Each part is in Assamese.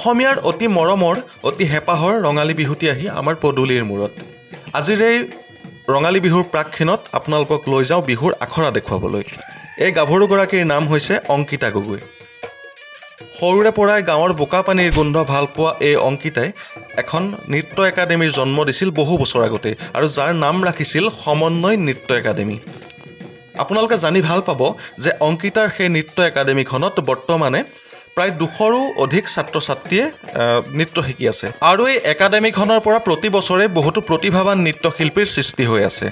অসমীয়াৰ অতি মৰমৰ অতি হেঁপাহৰ ৰঙালী বিহুটি আহি আমাৰ পদূলিৰ মূৰত। আজিৰ এই ৰঙালী বিহুৰ প্ৰাকক্ষণত আপোনালোকক লৈ যাওঁ বিহুৰ আখৰা দেখুৱাবলৈ। এই গাভৰুগৰাকীৰ নাম হৈছে অংকিতা গগৈ। সৰুৰে পৰাই গাঁৱৰ বোকা পানীৰ গোন্ধ ভাল পোৱা এই অংকিতাই এখন নৃত্য একাডেমীৰ জন্ম দিছিল বহু বছৰ আগতে, আৰু যাৰ নাম ৰাখিছিল সমন্বয় নৃত্য একাডেমী। আপোনালোকে জানি ভাল পাব যে অংকিতাৰ সেই নৃত্য একাডেমীখনত বৰ্তমানে প্ৰায় 200ৰো অধিক ছাত্ৰ ছাত্ৰীয়ে নৃত্য শিকি আছে, আৰু এই একাডেমীখনৰ পৰা প্ৰতি বছৰে বহুতো প্ৰতিভাৱান নৃত্যশিল্পীৰ সৃষ্টি হৈ আছে।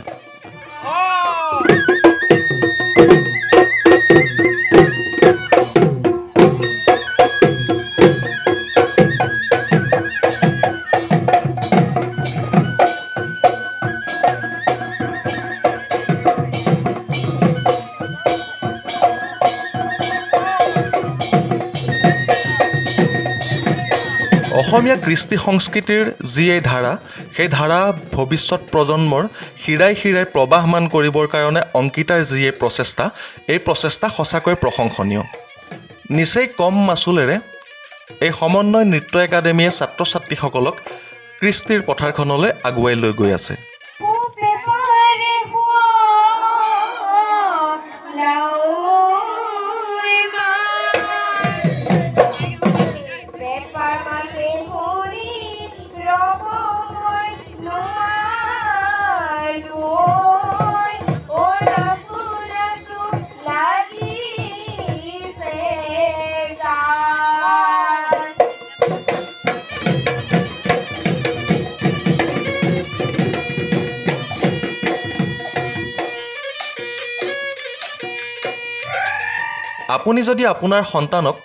অসমীয়া কৃষ্টি সংস্কৃতিৰ যি এই ধাৰা, সেই ধাৰা ভৱিষ্যত প্ৰজন্মৰ শিৰাই শিৰাই প্ৰবাহমান কৰিবৰ কাৰণে অংকিতাৰ যি এই প্ৰচেষ্টা সঁচাকৈ প্ৰশংসনীয়। নিচেই কম মাচুলেৰে এই সমন্বয় নৃত্য একাডেমীয়ে ছাত্ৰ ছাত্ৰীসকলক কৃষ্টিৰ পথাৰখনলৈ আগুৱাই লৈ গৈ আছে। আপুনি যদি আপোনাৰ সন্তানক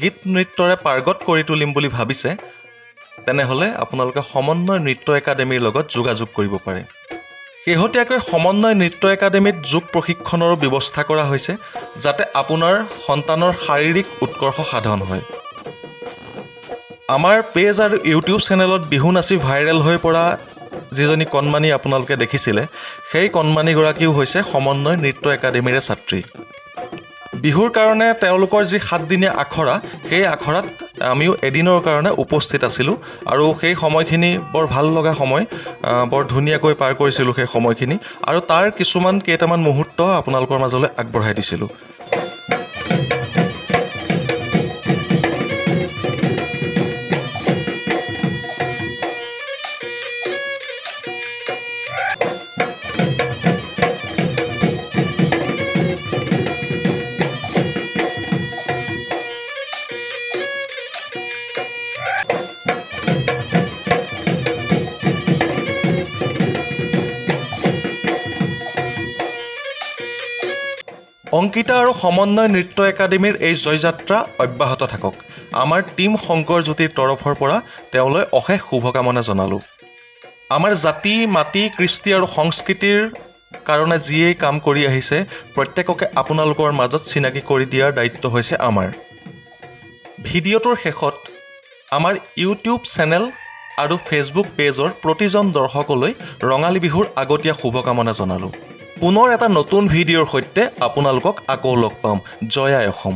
গীত নৃত্যৰে পাৰ্গত কৰি তুলিম বুলি ভাবিছে, তেনেহ'লে আপোনালোকে সমন্বয় নৃত্য একাডেমীৰ লগত যোগাযোগ কৰিব পাৰে। শেহতীয়াকৈ সমন্বয় নৃত্য একাডেমীত যোগ প্ৰশিক্ষণৰো ব্যৱস্থা কৰা হৈছে, যাতে আপোনাৰ সন্তানৰ শাৰীৰিক উৎকৰ্ষ সাধন হয়। আমাৰ পেজ আৰু ইউটিউব চেনেলত বিহু নাচি ভাইৰেল হৈ পৰা যিজনী কণমানি আপোনালোকে দেখিছিলে, সেই কণমানিগৰাকীও হৈছে সমন্বয় নৃত্য একাডেমীৰে ছাত্ৰী। বিহুৰ কাৰণে তেওঁলোকৰ যি 7 দিনীয়া আখৰা, সেই আখৰাত আমিও এদিনৰ কাৰণে উপস্থিত আছিলোঁ, আৰু সেই সময়খিনি বৰ ভাল লগা সময়, বৰ ধুনীয়াকৈ পাৰ কৰিছিলোঁ সেই সময়খিনি, আৰু তাৰ কেইটামান মুহূৰ্ত আপোনালোকৰ মাজলৈ আগবঢ়াই দিছিলোঁ। অংকিতা আৰু সমন্বয় নৃত্য একাডেমীৰ এই জয়যাত্ৰা অব্যাহত থাকক। আমাৰ টীম শংকৰজ্যোতিৰ তৰফৰ পৰা তেওঁলৈ অশেষ শুভকামনা জনালোঁ। আমাৰ জাতি মাটি কৃষ্টি আৰু সংস্কৃতিৰ কাৰণে যিয়েই কাম কৰি আহিছে, প্ৰত্যেককে আপোনালোকৰ মাজত চিনাকি কৰি দিয়াৰ দায়িত্ব হৈছে আমাৰ। ভিডিঅ'টোৰ শেষত আমাৰ ইউটিউব চেনেল আৰু ফেচবুক পেজৰ প্ৰতিজন দৰ্শকলৈ ৰঙালী বিহুৰ আগতীয়া শুভকামনা জনালোঁ। পুনৰ এটা নতুন ভিডিঅ'ৰ সৈতে আপোনালোকক আকৌ লগ পাম। জয় আই অসম।